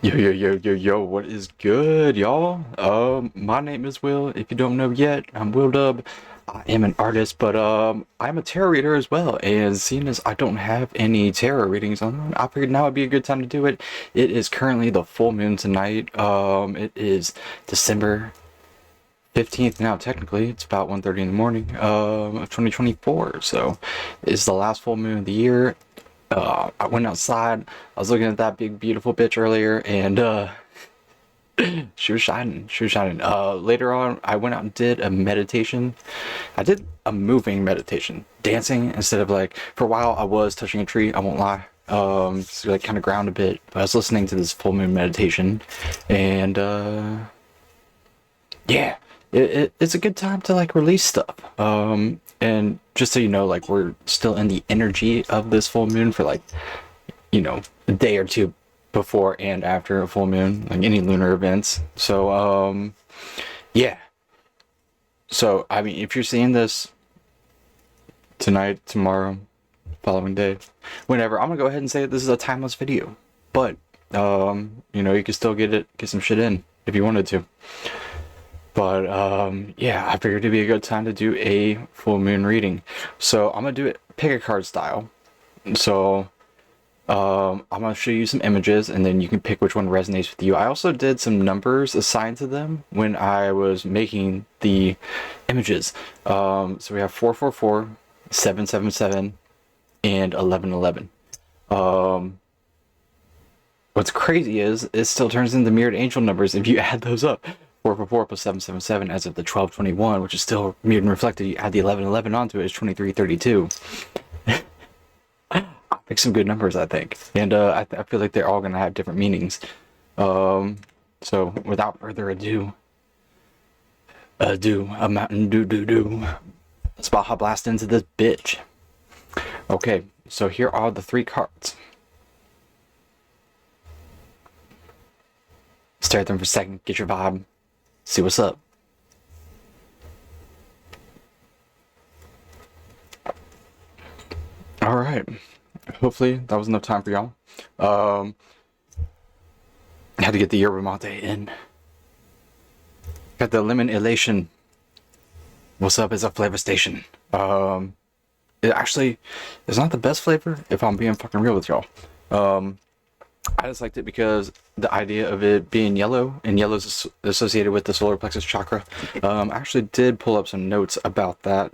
Yo, what is good, y'all? My name is Will. If you don't know yet, I'm Will Dub. I am an artist, but I'm a tarot reader as well. And seeing as I don't have any tarot readings on, I figured now would be a good time to do it. It is currently the full moon tonight. It is December 15th now, technically. It's about 1:30 in the morning, of 2024. So it's the last full moon of the year. I went outside. I was looking at that big, beautiful bitch earlier, and she was shining. She was shining. Later on, I went out and did a meditation. I did a moving meditation, dancing instead of like. For a while, I was touching a tree. I won't lie. To like kind of ground a bit. But I was listening to this full moon meditation, and yeah, it's a good time to like release stuff. And just so you know, like we're still in the energy of this full moon for like a day or two before and after a full moon, like any lunar events. So yeah. So I mean, if you're seeing this tonight, tomorrow, following day, whenever, I'm gonna go ahead and say that this is a timeless video. But you can still get some shit in if you wanted to. But yeah, I figured it'd be a good time to do a full moon reading. So I'm gonna do it pick a card style. So I'm gonna show you some images, and then you can pick which one resonates with you. I also did some numbers assigned to them when I was making the images. So we have 444, 777, and 1111. What's crazy is it still turns into mirrored angel numbers if you add those up. 444 plus 777 as of the 1221, which is still mirrored and reflected. You add the 1111 onto it, is 2332. I picked some good numbers, I think. And I feel like they're all going to have different meanings. So without further ado, a mountain do. Let's Baja Blast into this bitch. Okay, so here are the three cards. Stare at them for a second, get your vibe. See what's up. All right. Hopefully that was enough time for y'all. I had to get the yerba mate in. Got the lemon elation. What's up? It's a flavor station. It actually is not the best flavor, if I'm being fucking real with y'all. I just liked it because the idea of it being yellow, and yellow is associated with the solar plexus chakra. I actually did pull up some notes about that.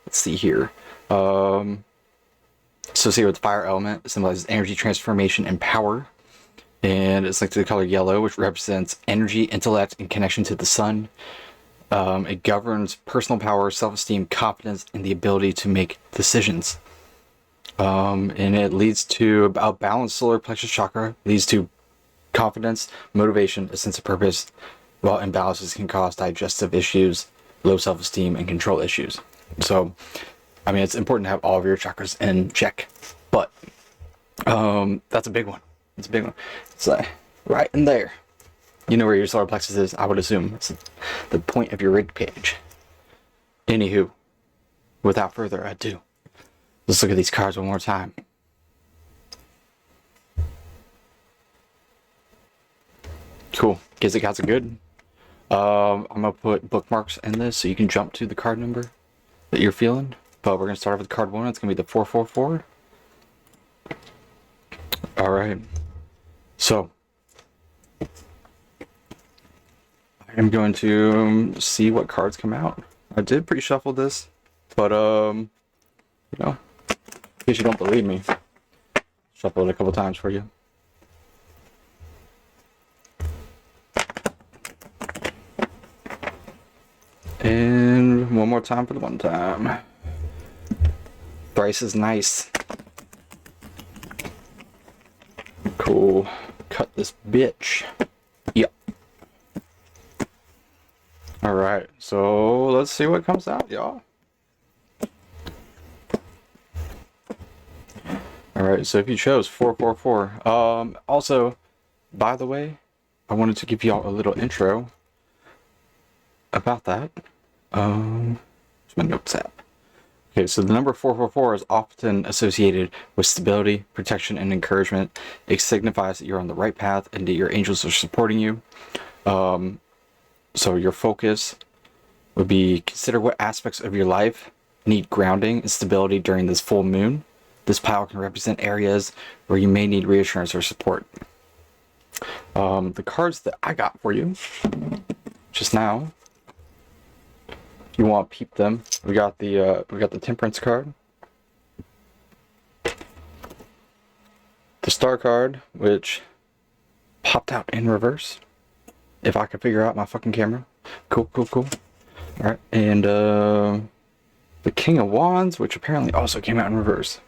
Let's see here. Associated with the fire element, it symbolizes energy transformation and power. And it's linked to the color yellow, which represents energy, intellect, and connection to the sun. It governs personal power, self-esteem, confidence, and the ability to make decisions. And it leads to a balanced solar plexus chakra, leads to confidence, motivation, a sense of purpose, while imbalances can cause digestive issues, low self-esteem, and control issues. So, I mean, it's important to have all of your chakras in check, but that's a big one. It's a big one. It's like right in there. You know where your solar plexus is, I would assume. It's the point of your rig page. Anywho, without further ado, let's look at these cards one more time. Cool. Gives it got some good. I'm gonna put bookmarks in this so you can jump to the card number that you're feeling. But we're gonna start off with card one. It's gonna be the 444. All right. So I am going to see what cards come out. I did pre-shuffle this, but in case you don't believe me, shuffle it a couple times for you. And one more time for the one time. Thrice is nice. Cool. Cut this bitch. Yep. Alright, so let's see what comes out, y'all. Alright, so if you chose 444, also, by the way, I wanted to give y'all a little intro about that. Where's my notes app? Okay, so the number 444 is often associated with stability, protection, and encouragement. It signifies that you're on the right path and that your angels are supporting you. So your focus would be consider what aspects of your life need grounding and stability during this full moon. This pile can represent areas where you may need reassurance or support. The cards that I got for you just now, if you want to peep them, we got the Temperance card, the Star card, which popped out in reverse. If I could figure out my fucking camera. Cool. Alright, and the King of Wands, which apparently also came out in reverse.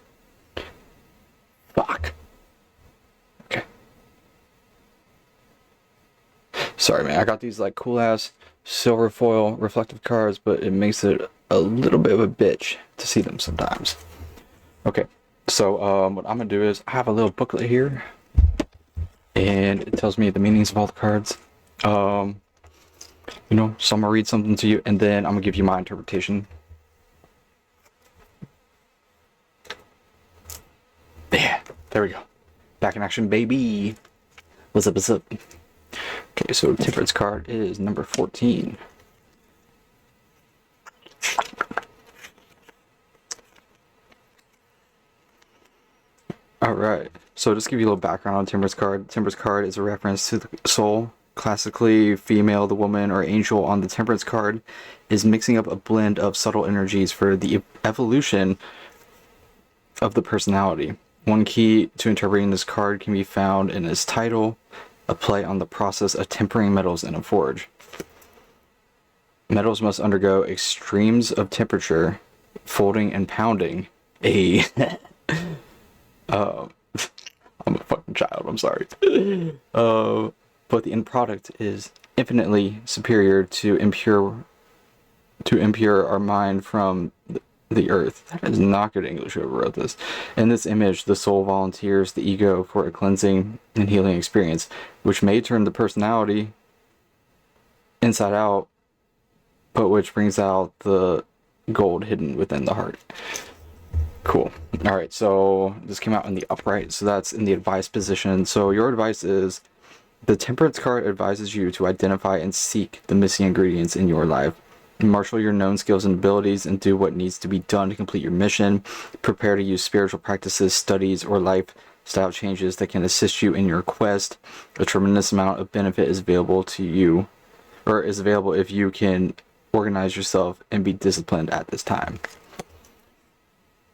Fuck. Okay. Sorry, man. I got these like cool ass silver foil reflective cards, but it makes it a little bit of a bitch to see them sometimes. Okay, so what I'm gonna do is I have a little booklet here, and it tells me the meanings of all the cards. So I'm gonna read something to you, and then I'm gonna give you my interpretation. Yeah, there we go. Back in action, baby. What's up? Okay, so Temperance card is number 14. Alright, so just to give you a little background on Temperance card. Temperance card is a reference to the soul. Classically female, the woman or angel on the Temperance card is mixing up a blend of subtle energies for the evolution of the personality. One key to interpreting this card can be found in its title, a play on the process of tempering metals in a forge. Metals must undergo extremes of temperature, folding and pounding. I'm a fucking child, I'm sorry. But the end product is infinitely superior to impure our mind from the earth. That is not good English, whoever wrote this. In this image, the soul volunteers the ego for a cleansing and healing experience, which may turn the personality inside out, but which brings out the gold hidden within the heart. Cool. Alright, so this came out in the upright, so that's in the advice position. So your advice is, the Temperance card advises you to identify and seek the missing ingredients in your life. Marshal your known skills and abilities and do what needs to be done to complete your mission. Prepare to use spiritual practices, studies, or lifestyle changes that can assist you in your quest. A tremendous amount of benefit is available to you, or is available if you can organize yourself and be disciplined at this time.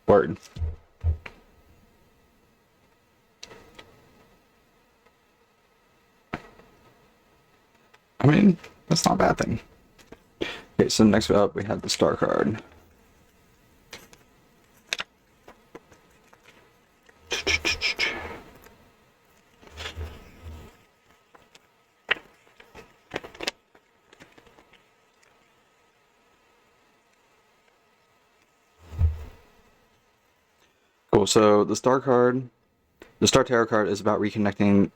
Word. I mean, that's not a bad thing. Okay, so next up we have the Star card. Cool, so the Star Tarot card is about reconnecting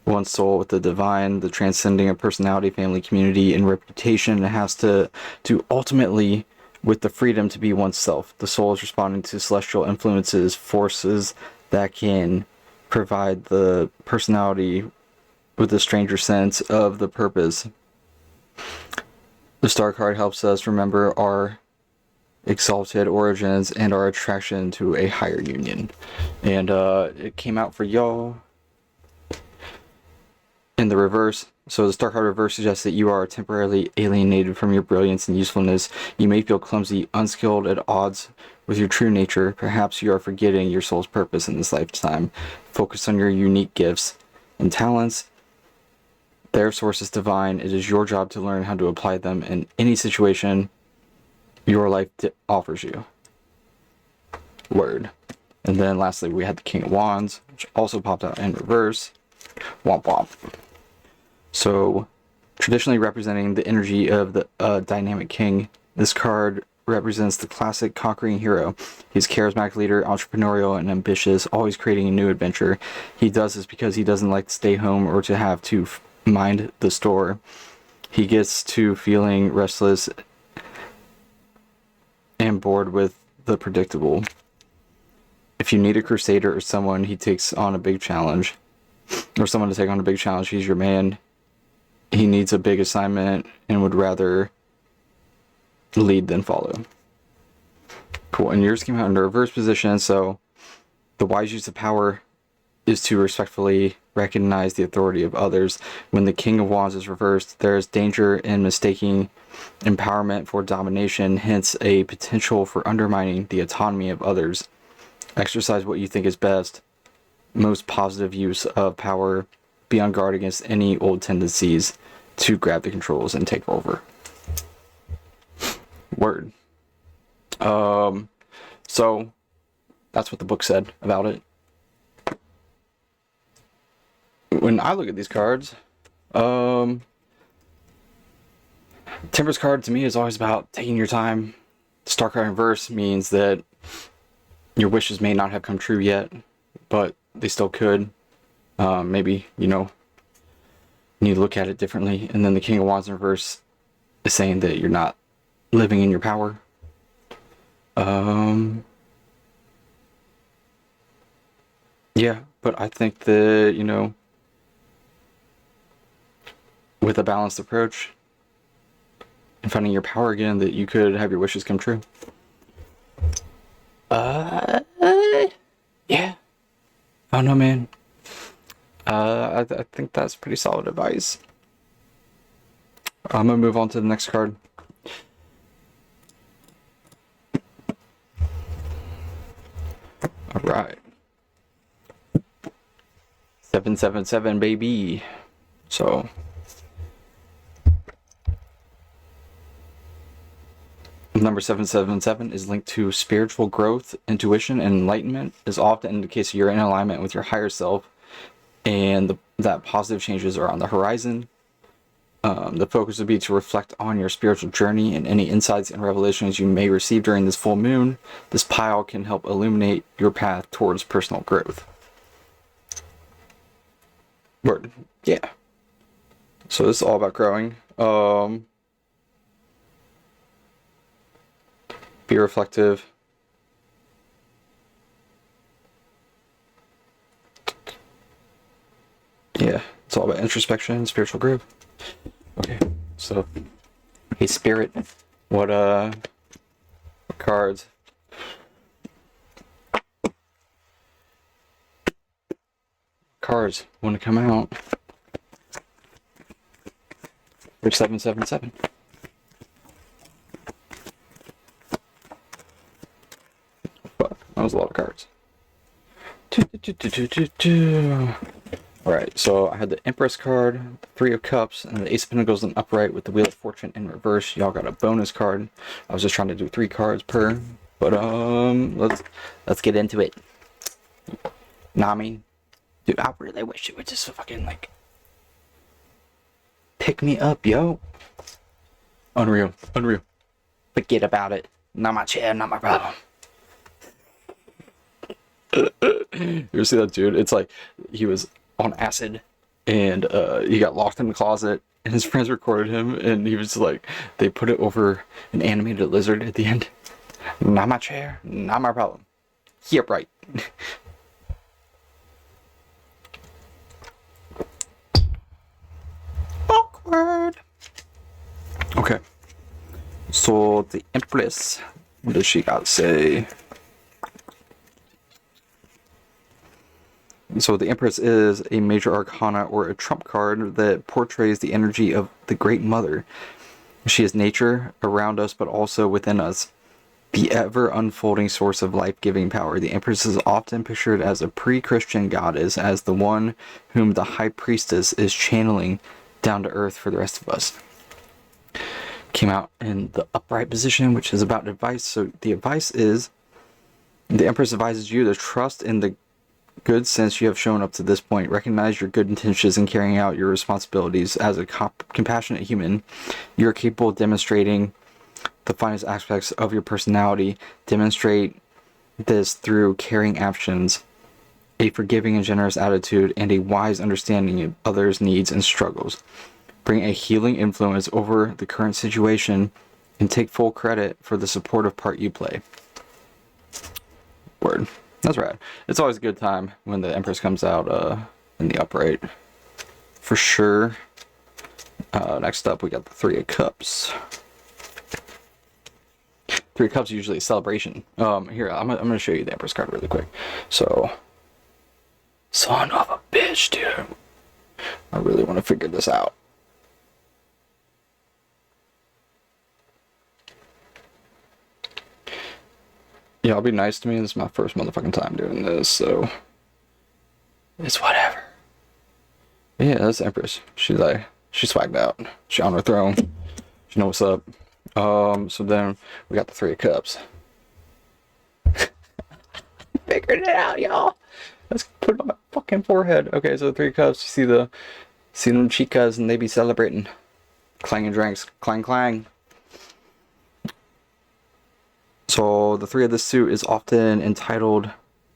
one's soul with the divine, the transcending of personality, family, community, and reputation. It has to do ultimately with the freedom to be oneself. The soul is responding to celestial influences, forces that can provide the personality with a stranger sense of the purpose. The Star card helps us remember our exalted origins and our attraction to a higher union. And it came out for y'all in the reverse. So the Star card reverse suggests that you are temporarily alienated from your brilliance and usefulness. You may feel clumsy, unskilled, at odds with your true nature. Perhaps you are forgetting your soul's purpose in this lifetime. Focus on your unique gifts and talents. Their source is divine. It is your job to learn how to apply them in any situation your life offers you. Word. And then lastly, we had the King of Wands, which also popped out in reverse. Womp womp. So, traditionally representing the energy of the dynamic king, this card represents the classic conquering hero. He's a charismatic leader, entrepreneurial, and ambitious, always creating a new adventure. He does this because he doesn't like to stay home or to have to mind the store. He gets to feeling restless and bored with the predictable. If you need a crusader or someone he takes on a big challenge, or someone to take on a big challenge, he's your man. He needs a big assignment and would rather lead than follow. Cool. And yours came out in the reverse position, so the wise use of power is to respectfully recognize the authority of others. When the King of Wands is reversed, there is danger in mistaking empowerment for domination, hence a potential for undermining the autonomy of others. Exercise what you think is best. Most positive use of power. Be on guard against any old tendencies to grab the controls and take over. Word. So that's what the book said about it. When I look at these cards, Temperance card to me is always about taking your time. Star card in reverse means that your wishes may not have come true yet, but they still could. Maybe, you know, you need to look at it differently. And then the King of Wands in reverse is saying that you're not living in your power. Yeah, but I think that, you know, with a balanced approach and finding your power again, that you could have your wishes come true. Yeah. I don't know, man. I think that's pretty solid advice. I'm gonna move on to the next card. All right. 777, baby. So number 777 is linked to spiritual growth, intuition, and enlightenment. Is often indicates you're in alignment with your higher self, and that positive changes are on the horizon. The focus would be to reflect on your spiritual journey and any insights and revelations you may receive during this full moon. This pile can help illuminate your path towards personal growth. Word. Yeah. So this is all about growing. Be reflective. Yeah, it's all about introspection and spiritual growth. Okay, so hey Spirit, what cards? Cards want to come out for 777. Fuck, that was a lot of cards. Alright, so I had the Empress card, the Three of Cups, and the Ace of Pentacles in upright with the Wheel of Fortune in reverse. Y'all got a bonus card. I was just trying to do 3 cards per, but let's get into it. Nami, dude, I really wish it would just fucking like pick me up, yo. Unreal, unreal. Forget about it. Not my chair, not my problem. You ever see that dude? It's like he was on acid and he got locked in the closet and his friends recorded him and he was like, they put it over an animated lizard at the end. Not my chair, not my problem. Yep, right. Awkward. Okay, so the Empress, what does she got to say? So the Empress is a major arcana or a trump card that portrays the energy of the Great Mother. She is nature around us, but also within us, the ever-unfolding source of life-giving power. The Empress is often pictured as a pre-Christian goddess, as the one whom the High Priestess is channeling down to earth for the rest of us. Came out in the upright position, which is about advice. So the advice is, the Empress advises you to trust in the good sense you have shown up to this point. Recognize your good intentions in carrying out your responsibilities as a compassionate human. You're capable of demonstrating the finest aspects of your personality. Demonstrate this through caring actions, a forgiving and generous attitude, and a wise understanding of others' needs and struggles. Bring a healing influence over the current situation and take full credit for the supportive part you play. Word. That's right. It's always a good time when the Empress comes out in the upright. For sure. Next up, we got the Three of Cups. Three of Cups is usually a celebration. Here, I'm gonna show you the Empress card really quick. So, son of a bitch, dude. I really want to figure this out. Yeah, I'll be nice to me. This is my first motherfucking time doing this, so it's whatever. Yeah, that's Empress. She's like, she swagged out. She on her throne. She know what's up. So then we got the Three of Cups. Figured it out, y'all. Let's put it on my fucking forehead. Okay, so the Three of Cups. You see them chicas, and they be celebrating, clanging drinks, clang clang. So the Three of the Suit is often entitled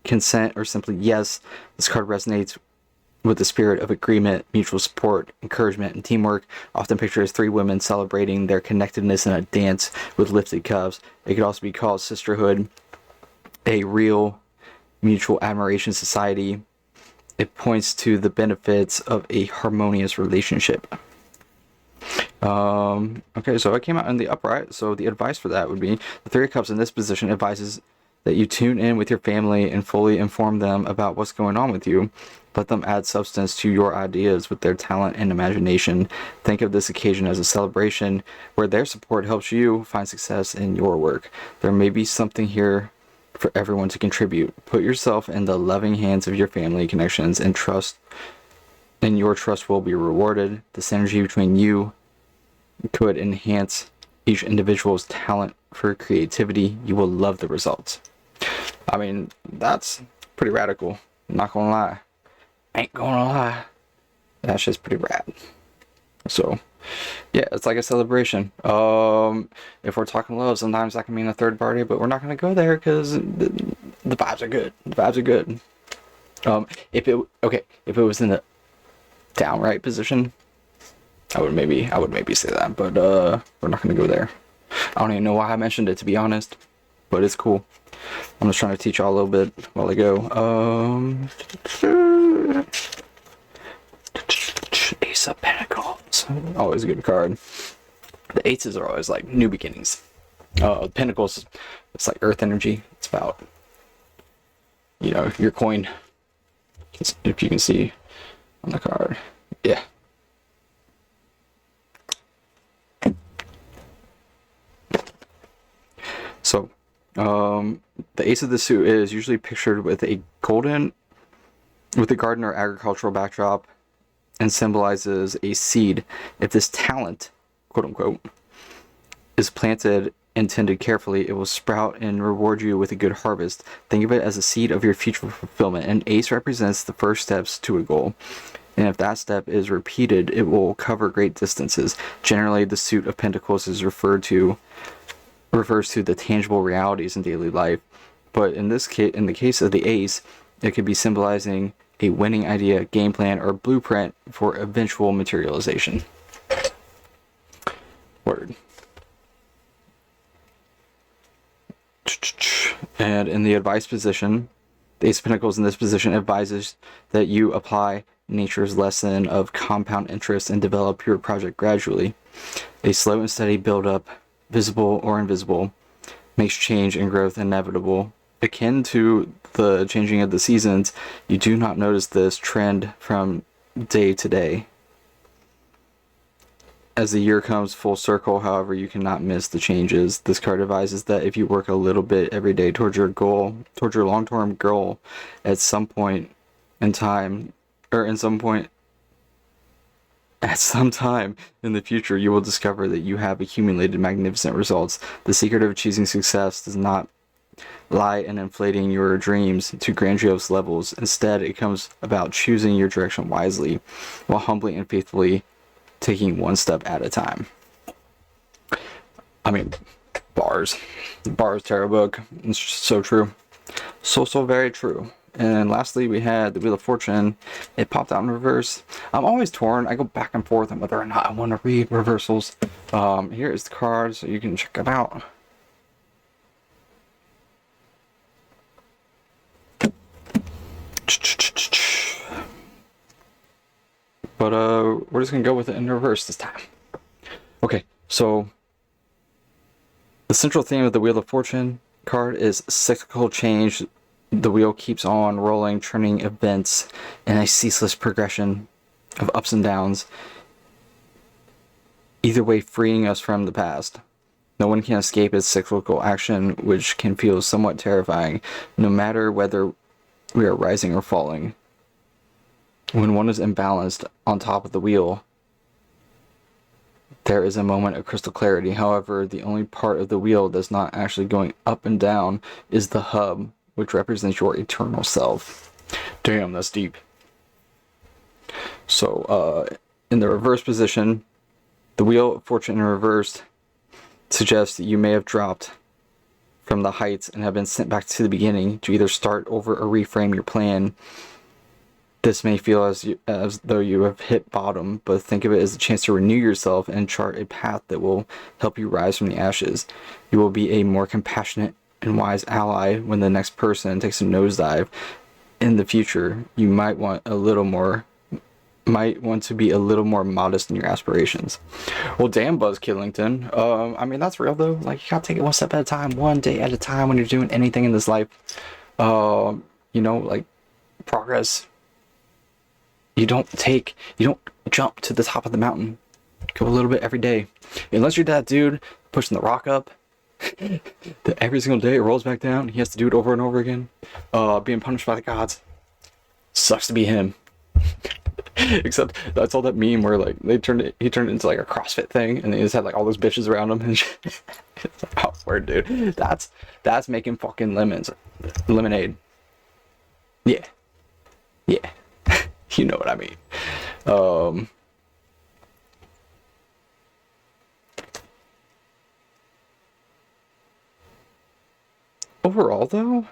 Consent or simply Yes. This card resonates with the spirit of agreement, mutual support, encouragement, and teamwork. Often pictured as three women celebrating their connectedness in a dance with lifted cups. It could also be called sisterhood, a real mutual admiration society. It points to the benefits of a harmonious relationship. Okay, so it came out in the upright, so the advice for that would be the Three of Cups in this position advises that you tune in with your family and fully inform them about what's going on with you. Let them add substance to your ideas with their talent and imagination. Think of this occasion as a celebration where their support helps you find success in your work. There may be something here for everyone to contribute. Put yourself in the loving hands of your family connections and trust, and your trust will be rewarded. The synergy between you could enhance each individual's talent for creativity. You will love the results. I mean, that's pretty radical. I'm not gonna lie. Ain't gonna lie. That shit's pretty rad. So, yeah, it's like a celebration. If we're talking love, sometimes that can mean a third party, but we're not gonna go there because the vibes are good. The vibes are good. If it was in the downright position, I would maybe say that, but we're not gonna go there. I don't even know why I mentioned it, to be honest, but it's cool. I'm just trying to teach y'all a little bit while I go. Ace of Pentacles, always a good card. The aces are always like new beginnings. Pentacles, it's like earth energy. It's about, your coin, if you can see on the card. Yeah. So, the Ace of the Suit is usually pictured with a garden or agricultural backdrop and symbolizes a seed. If this talent, quote unquote, is planted and tended carefully, it will sprout and reward you with a good harvest. Think of it as a seed of your future fulfillment. An ace represents the first steps to a goal. And if that step is repeated, it will cover great distances. Generally, the Suit of Pentacles is refers to the tangible realities in daily life, but in the case of the ace, it could be symbolizing a winning idea, game plan, or blueprint for eventual materialization. Word. And in the advice position, the Ace of Pentacles in this position advises that you apply nature's lesson of compound interest and develop your project gradually. A slow and steady build-up, visible or invisible, makes change and growth inevitable. Akin to the changing of the seasons, you do not notice this trend from day to day. As the year comes full circle, however, you cannot miss the changes. This card advises that if you work a little bit every day towards your long-term goal, at some time in the future, you will discover that you have accumulated magnificent results. The secret of achieving success does not lie in inflating your dreams to grandiose levels. Instead, it comes about choosing your direction wisely, while humbly and faithfully taking one step at a time. I mean, bars, tarot book. It's so true. So very true. And lastly, we had the Wheel of Fortune. It popped out in reverse. I'm always torn. I go back and forth on whether or not I want to read reversals. Here is the card, so you can check it out. But we're just gonna go with it in reverse this time. Okay, so the central theme of the Wheel of Fortune card is cyclical change. The wheel keeps on rolling, turning events in a ceaseless progression of ups and downs, either way freeing us from the past. No one can escape its cyclical action, which can feel somewhat terrifying, no matter whether we are rising or falling. When one is imbalanced on top of the wheel, there is a moment of crystal clarity. However, the only part of the wheel that's not actually going up and down is the hub, which represents your eternal self. Damn, that's deep. So, in the reverse position, the Wheel of Fortune in reverse suggests that you may have dropped from the heights and have been sent back to the beginning to either start over or reframe your plan. This may feel as though you have hit bottom, but think of it as a chance to renew yourself and chart a path that will help you rise from the ashes. You will be a more compassionate and wise ally when the next person takes a nosedive. In the future, you might want to be a little more modest in your aspirations. Well, damn, Buzz Killington. I mean, that's real though. Like, you gotta take it one step at a time, one day at a time when you're doing anything in this life. Like progress. You don't jump to the top of the mountain. Go a little bit every day. Unless you're that dude pushing the rock up, that every single day it rolls back down. He has to do it over and over again. Being punished by the gods. Sucks to be him. Except I saw that meme where like he turned it into like a CrossFit thing, and he just had like all those bitches around him and shit. It's like, oh, word, dude. That's making fucking lemonade. Yeah. You know what I mean. Overall, though,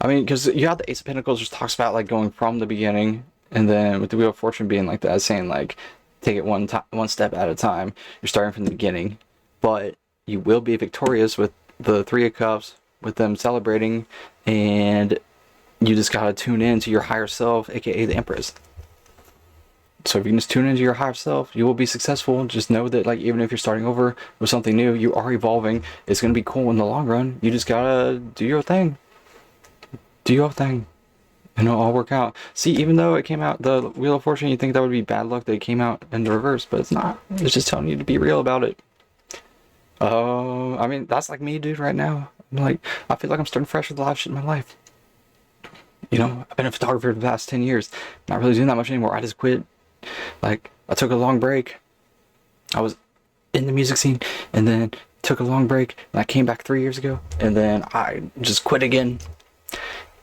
I mean, because you have the Ace of Pentacles, which talks about like going from the beginning, and then with the Wheel of Fortune being like that, saying like take it one step at a time. You're starting from the beginning, but you will be victorious with the Three of Cups, with them celebrating, and you just gotta tune in to your higher self, aka the Empress. So if you can just tune into your higher self, you will be successful. Just know that, like, even if you're starting over with something new, you are evolving. It's gonna be cool in the long run. You just gotta do your thing. Do your thing. And it'll all work out. See, even though it came out, the Wheel of Fortune, you think that would be bad luck that it came out in the reverse, but it's not. It's just telling you to be real about it. I mean, that's like me, dude, right now. I feel like I'm starting fresh with a lot of shit in my life. I've been a photographer for the past 10 years. Not really doing that much anymore. I just quit. Like, I took a long break. I was in the music scene, and then took a long break, and I came back 3 years ago, and then I just quit again.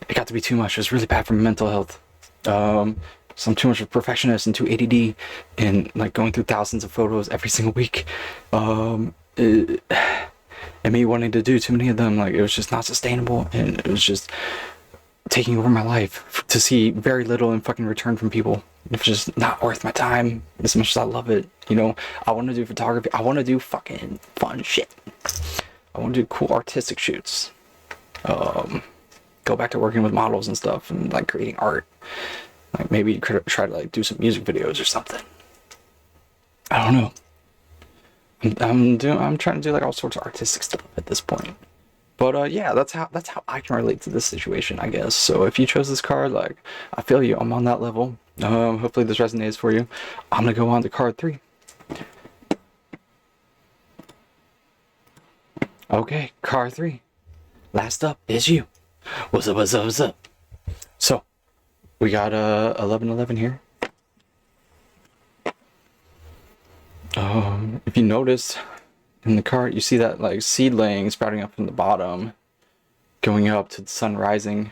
It got to be too much. It was really bad for my mental health. So I'm too much of a perfectionist and too ADD, and like going through thousands of photos every single week. And me wanting to do too many of them, like, it was just not sustainable, and it was just taking over my life to see very little in fucking return from people. It's just not worth my time as much as I love it. I want to do photography. I want to do fucking fun shit. I want to do cool artistic shoots. Go back to working with models and stuff, and like creating art. Like maybe try to like do some music videos or something. I don't know. I'm trying to do like all sorts of artistic stuff at this point. But yeah, that's how I can relate to this situation, I guess. So if you chose this card, like, I feel you. I'm on that level. Hopefully this resonates for you. I'm gonna go on to card 3. Okay, card 3. Last up is you. What's up? So we got 1111 here. If you notice in the card, you see that like seedling sprouting up from the bottom, going up to the sun rising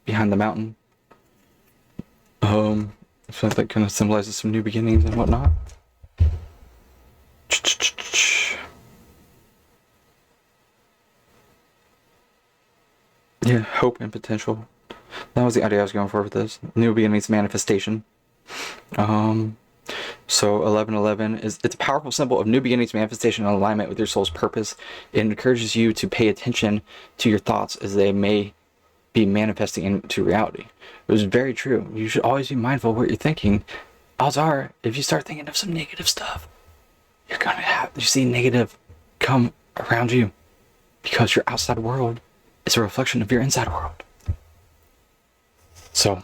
behind the mountain. I feel like that kind of symbolizes some new beginnings and whatnot. Yeah, hope and potential. That was the idea I was going for with this. New beginnings manifestation. So 1111 it's a powerful symbol of new beginnings, manifestation, and alignment with your soul's purpose. It encourages you to pay attention to your thoughts as they may be manifesting into reality. It was very true. You should always be mindful of what you're thinking. Odds are, if you start thinking of some negative stuff, you're gonna you see negative come around you, because your outside world is a reflection of your inside world. So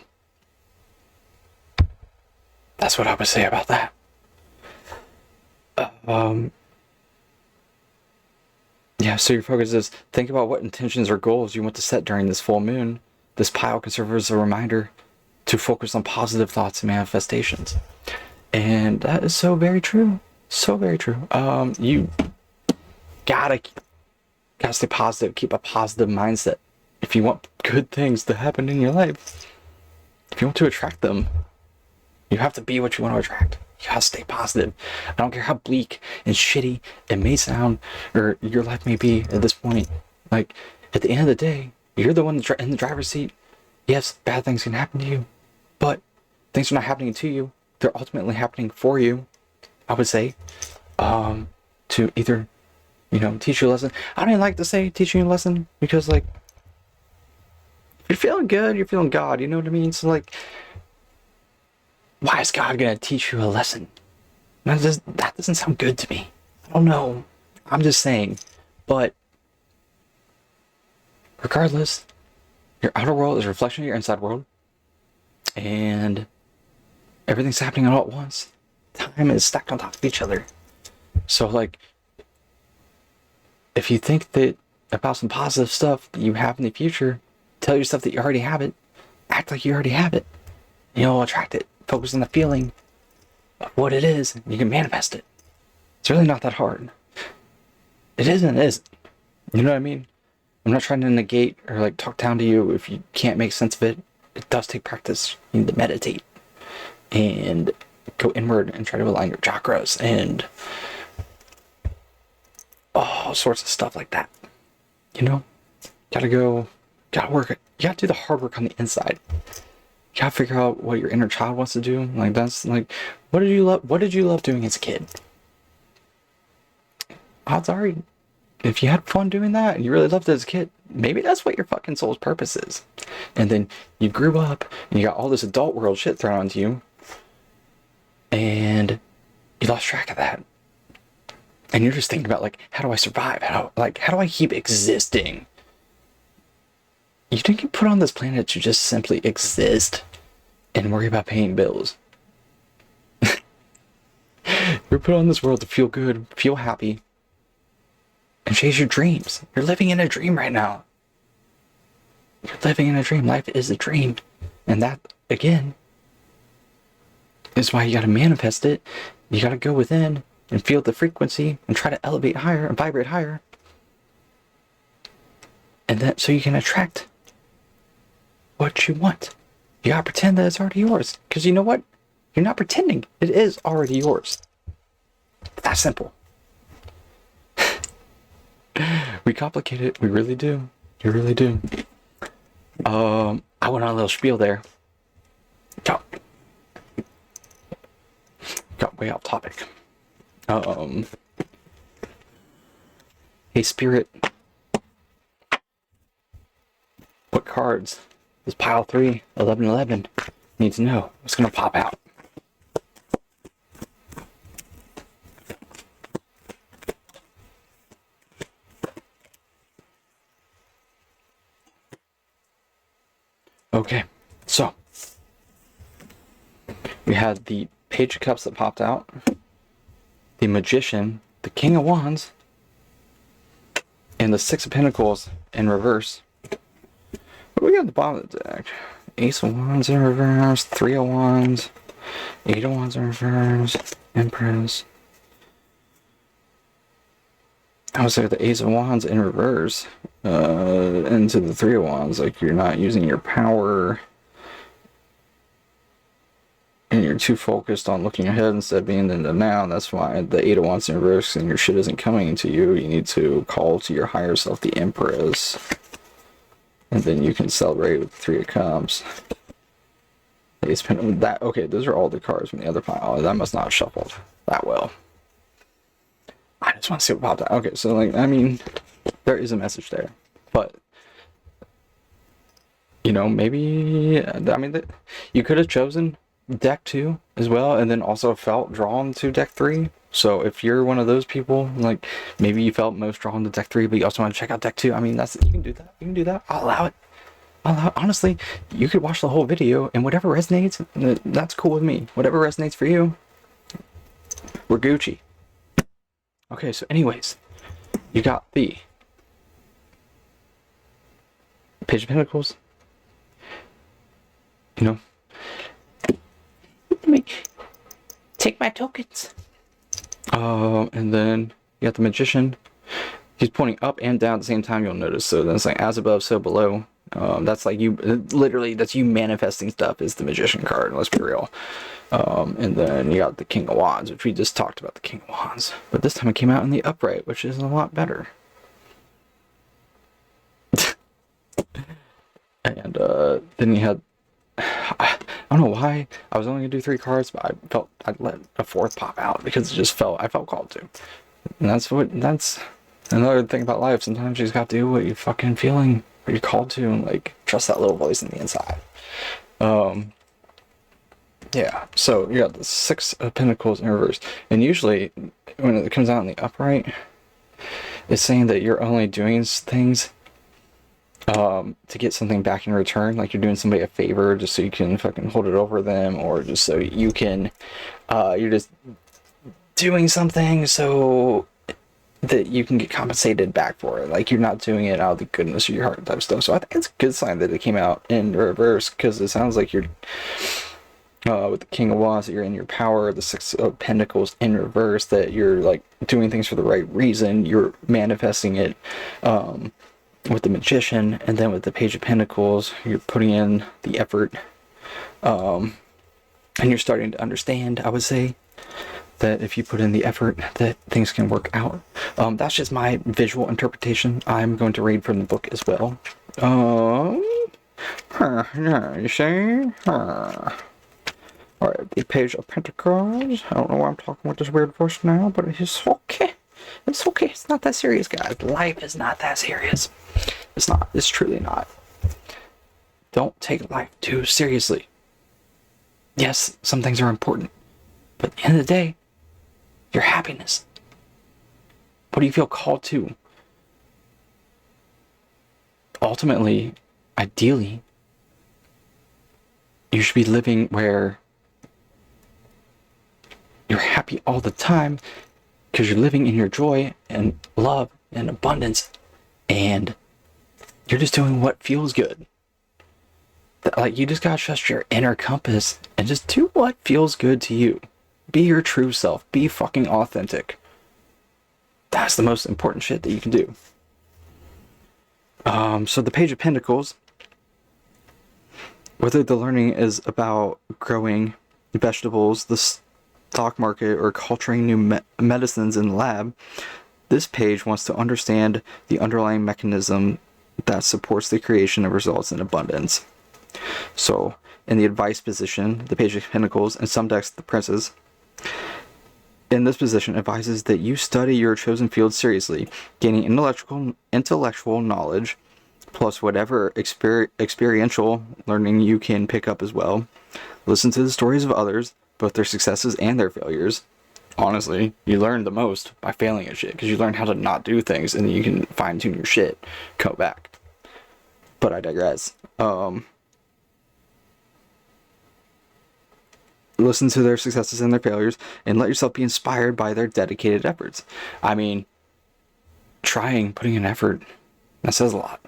that's what I would say about that. Yeah, so your focus is think about what intentions or goals you want to set during this full moon. This pile can serve as a reminder to focus on positive thoughts and manifestations. And that is so very true. So very true. You gotta stay positive, keep a positive mindset. If you want good things to happen in your life, if you want to attract them, you have to be what you want to attract. You gotta stay positive. I don't care how bleak and shitty it may sound, or your life may be at this point. Like, at the end of the day, you're the one in the driver's seat. Yes, bad things can happen to you, but things are not happening to you. They're ultimately happening for you, I would say, to either, teach you a lesson. I don't even like to say teaching you a lesson, because, like, if you're feeling good, you're feeling God, you know what I mean? So, like, why is God gonna teach you a lesson? That doesn't sound good to me. I don't know. I'm just saying. But regardless, your outer world is a reflection of your inside world. And everything's happening all at once. Time is stacked on top of each other. So, like, if you think that about some positive stuff that you have in the future, tell yourself that you already have it. Act like you already have it. You'll attract it. Focus on the feeling of what it is, and you can manifest it. It's really not that hard. It isn't. You know what I mean? I'm not trying to negate or, like, talk down to you if you can't make sense of it. It does take practice. You need to meditate and go inward and try to align your chakras and all sorts of stuff like that. Gotta work. You gotta do the hard work on the inside. You gotta figure out what your inner child wants to do. Like, that's like, what did you love doing as a kid? Odds are, if you had fun doing that and you really loved it as a kid, maybe that's what your fucking soul's purpose is. And then you grew up and you got all this adult world shit thrown onto you, and you lost track of that. And you're just thinking about, like, how do I survive? How do I keep existing? You didn't get put on this planet to just simply exist and worry about paying bills. You're put on this world to feel good, feel happy, and chase your dreams. You're living in a dream right now. You're living in a dream. Life is a dream. And that, again, is why you gotta manifest it. You gotta go within and feel the frequency and try to elevate higher and vibrate higher. And then, so you can attract what you want. You gotta pretend that it's already yours. Because you know what? You're not pretending. It is already yours. It's that simple. We complicate it. We really do. You really do. I went on a little spiel there. Got way off topic. Hey, Spirit. What cards does pile 3, 11, 11 need to know? What's going to pop out? Okay, so we had the Page of Cups that popped out, the Magician, the King of Wands, and the Six of Pentacles in reverse. What do we got at the bottom of the deck? Ace of Wands in reverse, 3 of Wands, 8 of Wands in reverse, Empress. I would say the Ace of Wands in reverse into the 3 of Wands, like you're not using your power and you're too focused on looking ahead instead of being in the now. That's why the 8 of Wands in reverse and your shit isn't coming to you. You need to call to your higher self, the Empress, and then you can celebrate with the 3 of Cups. Okay, those are all the cards from the other pile. That must not have shuffled that well. I just want to see what popped out. Okay, so, like, I mean, there is a message there. But you know, maybe, I mean, you could have chosen deck 2 as well, and then also felt drawn to deck 3. So if you're one of those people, like maybe you felt most drawn to deck 3, but you also want to check out deck 2, I mean, you can do that. You can do that. I'll allow it. Honestly, you could watch the whole video, and whatever resonates, that's cool with me. Whatever resonates for you, we're Gucci. Okay, so anyways, you got the Page of Pentacles. You know, let me take my tokens. And then you got the Magician. He's pointing up and down at the same time, you'll notice. So then it's like as above, so below. That's like you, literally, that's you manifesting stuff, is the Magician card, let's be real. And then you got the King of Wands, which we just talked about the King of Wands. But this time it came out in the upright, which is a lot better. And then you had, I don't know why I was only gonna do 3 cards, but I felt I'd let a 4th pop out because I felt called to. And that's another thing about life. Sometimes you just gotta do what you're fucking feeling, what you're called to, and like trust that little voice in the inside. Yeah, so you got the 6 of Pentacles in reverse. And usually when it comes out in the upright, it's saying that you're only doing things to get something back in return, like you're doing somebody a favor just so you can fucking hold it over them, or just so you can, you're just doing something so that you can get compensated back for it. Like you're not doing it out of the goodness of your heart type stuff. So I think it's a good sign that it came out in reverse, because it sounds like you're, with the King of Wands, that you're in your power, the 6 of Pentacles in reverse, that you're like doing things for the right reason, you're manifesting it, with the Magician, and then with the Page of Pentacles, you're putting in the effort, and you're starting to understand, I would say, that if you put in the effort, that things can work out. That's just my visual interpretation. I'm going to read from the book as well. You see? Alright, the Page of Pentacles. I don't know why I'm talking with this weird voice now, but it's okay. It's okay. It's not that serious, guys. Life is not that serious. It's not. It's truly not. Don't take life too seriously. Yes, some things are important, but at the end of the day, your happiness. What do you feel called to? Ultimately, ideally, you should be living where you're happy all the time, because you're living in your joy and love and abundance, and you're just doing what feels good. Like, you just gotta trust your inner compass and just do what feels good to you. Be your true self. Be fucking authentic. That's the most important shit that you can do. So the Page of Pentacles, whether the learning is about growing vegetables, the stock market, or culturing new medicines in the lab, this page wants to understand the underlying mechanism that supports the creation of results in abundance. So, in the advice position, the Page of Pentacles, and some decks, the Princess, in this position, advises that you study your chosen field seriously, gaining intellectual knowledge, plus whatever experiential learning you can pick up as well. Listen to the stories of others, both their successes and their failures. Honestly, you learn the most by failing at shit, because you learn how to not do things, and then you can fine-tune your shit, come back. But I digress. Listen to their successes and their failures, and let yourself be inspired by their dedicated efforts. I mean, putting in effort, that says a lot.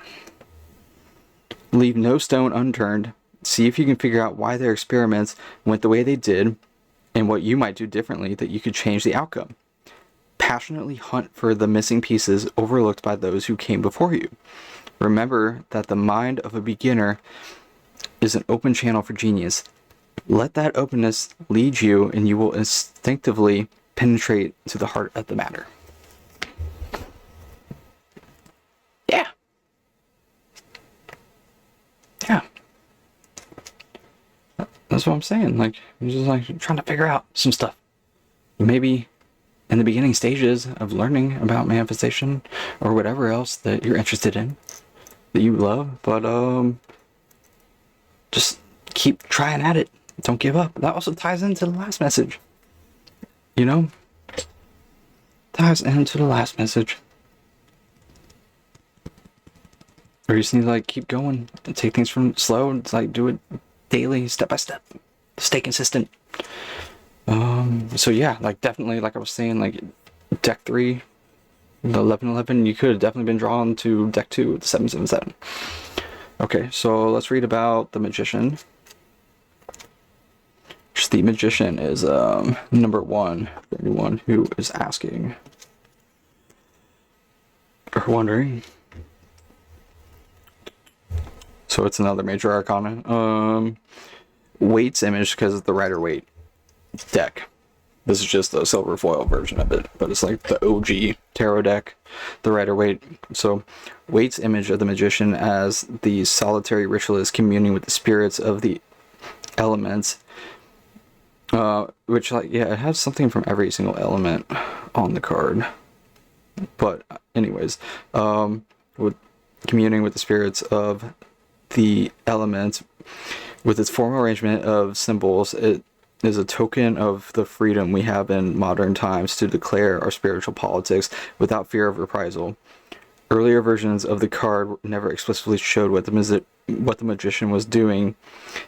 Leave no stone unturned. See if you can figure out why their experiments went the way they did, and what you might do differently that you could change the outcome. Passionately hunt for the missing pieces overlooked by those who came before you. Remember that the mind of a beginner is an open channel for genius. Let that openness lead you, and you will instinctively penetrate to the heart of the matter. Yeah. Yeah. That's what I'm saying. Like, you're just like trying to figure out some stuff. Maybe in the beginning stages of learning about manifestation or whatever else that you're interested in, that you love, but just keep trying at it. Don't give up. That also ties into the last message. You know? Ties into the last message. Or you just need to like keep going and take things from slow and like do it daily, step by step. Stay consistent. So yeah, like definitely, like I was saying, like deck 3, the 1111, you could have definitely been drawn to deck 2 with the 777. Okay, so let's read about the Magician. The Magician is number 1 for anyone who is asking or wondering. So it's another major arcana. Waite's image, because it's the Rider-Waite deck. This is just the silver foil version of it, but it's like the OG tarot deck, the Rider-Waite. So Waite's image of the Magician as the solitary ritualist communing with the spirits of the elements, which, like, yeah, it has something from every single element on the card. But anyways, with communing with the spirits of the elements, with its formal arrangement of symbols, it is a token of the freedom we have in modern times to declare our spiritual politics without fear of reprisal. Earlier versions of the card never explicitly showed what the Magician was doing.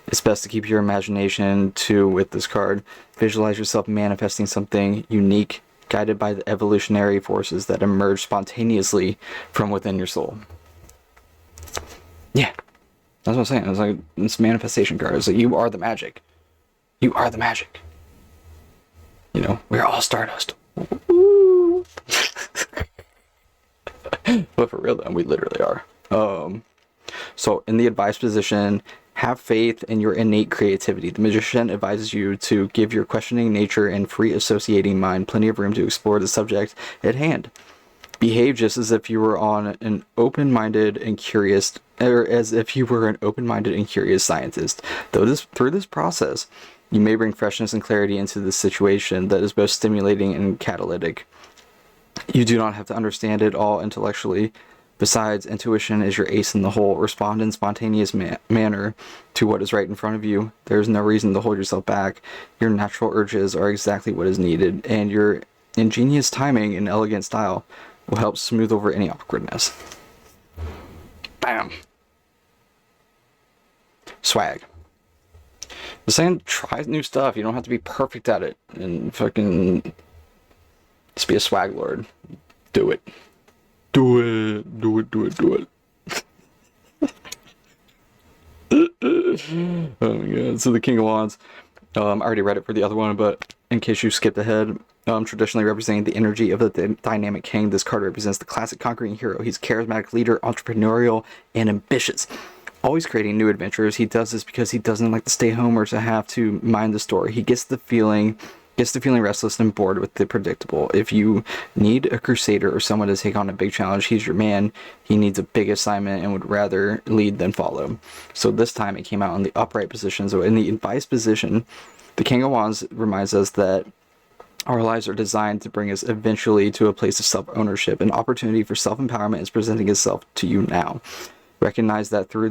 It's best to keep your imagination too with this card. Visualize yourself manifesting something unique, guided by the evolutionary forces that emerge spontaneously from within your soul. Yeah, that's what I'm saying. It's like this manifestation card. It's like you are the magic. You are the magic. You know, we're all stardust. But for real though, we literally are. So in the advice position, have faith in your innate creativity. The Magician advises you to give your questioning nature and free associating mind plenty of room to explore the subject at hand. Behave just as if you were an open-minded and curious, or as if you were an open-minded and curious scientist. Through this process, you may bring freshness and clarity into the situation that is both stimulating and catalytic. You do not have to understand it all intellectually. Besides, intuition is your ace in the hole. Respond in spontaneous manner to what is right in front of you. There is no reason to hold yourself back. Your natural urges are exactly what is needed, and your ingenious timing and elegant style will help smooth over any awkwardness. Bam! Swag. The saying, try new stuff. You don't have to be perfect at it. And fucking just be a swag lord. Do it. Do it. Do it. Do it. Do it. Oh my god. So the King of Wands. I already read it for the other one, but in case you skipped ahead, traditionally representing the energy of the dynamic king, this card represents the classic conquering hero. He's a charismatic leader, entrepreneurial, and ambitious. Always creating new adventures. He does this because he doesn't like to stay home or to have to mind the story. He gets the feeling restless and bored with the predictable. If you need a crusader or someone to take on a big challenge, he's your man. He needs a big assignment and would rather lead than follow. So this time it came out in the upright position. So in the advice position, the King of Wands reminds us that our lives are designed to bring us eventually to a place of self-ownership. An opportunity for self-empowerment is presenting itself to you now. Recognize that through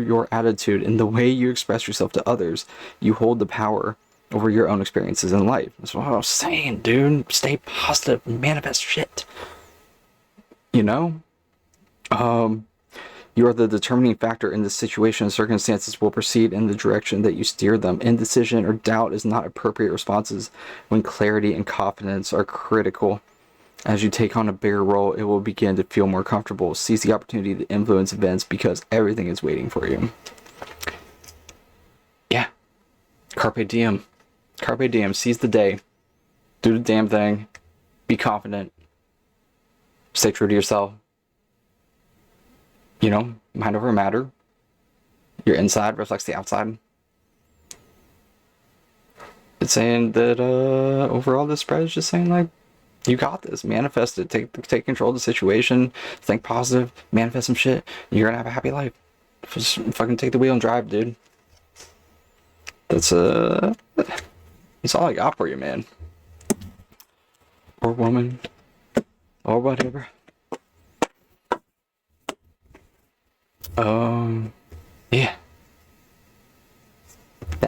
your attitude and the way you express yourself to others, you hold the power over your own experiences in life. That's what I was saying, dude. Stay positive, manifest shit. You know? You are the determining factor in this situation. Circumstances will proceed in the direction that you steer them. Indecision or doubt is not appropriate responses when clarity and confidence are critical. As you take on a bigger role, it will begin to feel more comfortable. Seize the opportunity to influence events because everything is waiting for you. Yeah. Carpe diem. Carpe diem. Seize the day. Do the damn thing. Be confident. Stay true to yourself. You know, mind over matter. Your inside reflects the outside. It's saying that overall this spread is just saying like, you got this. Manifest it. Take control of the situation. Think positive. Manifest some shit. You're gonna have a happy life. Just fucking take the wheel and drive, dude. That's all I got for you, man. Or woman. Or whatever. Yeah.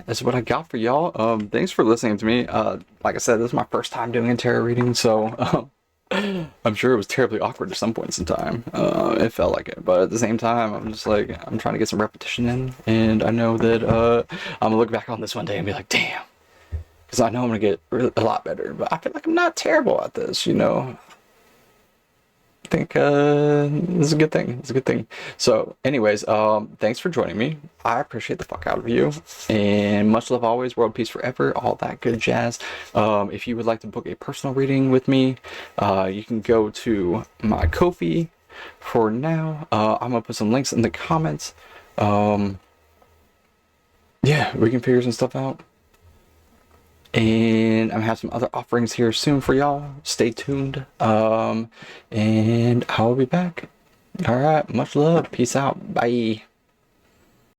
that's what I got for y'all. Thanks for listening to me. Like I said, this is my first time doing a tarot reading, so I'm sure it was terribly awkward at some points in time. It felt like it, but at the same time, I'm just like, I'm trying to get some repetition in, and I know that I'm gonna look back on this one day and be like, damn, because I know I'm gonna get a lot better. But I feel like I'm not terrible at this, you know. I think this is a good thing. It's a good thing. So, anyways, thanks for joining me. I appreciate the fuck out of you, and much love always. World peace forever. All that good jazz. If you would like to book a personal reading with me, you can go to my Ko-fi. For now, I'm gonna put some links in the comments. Yeah, we can figure some stuff out. And I'm gonna have some other offerings here soon for y'all. Stay tuned. And I'll be back. All right, much love. Peace out. Bye.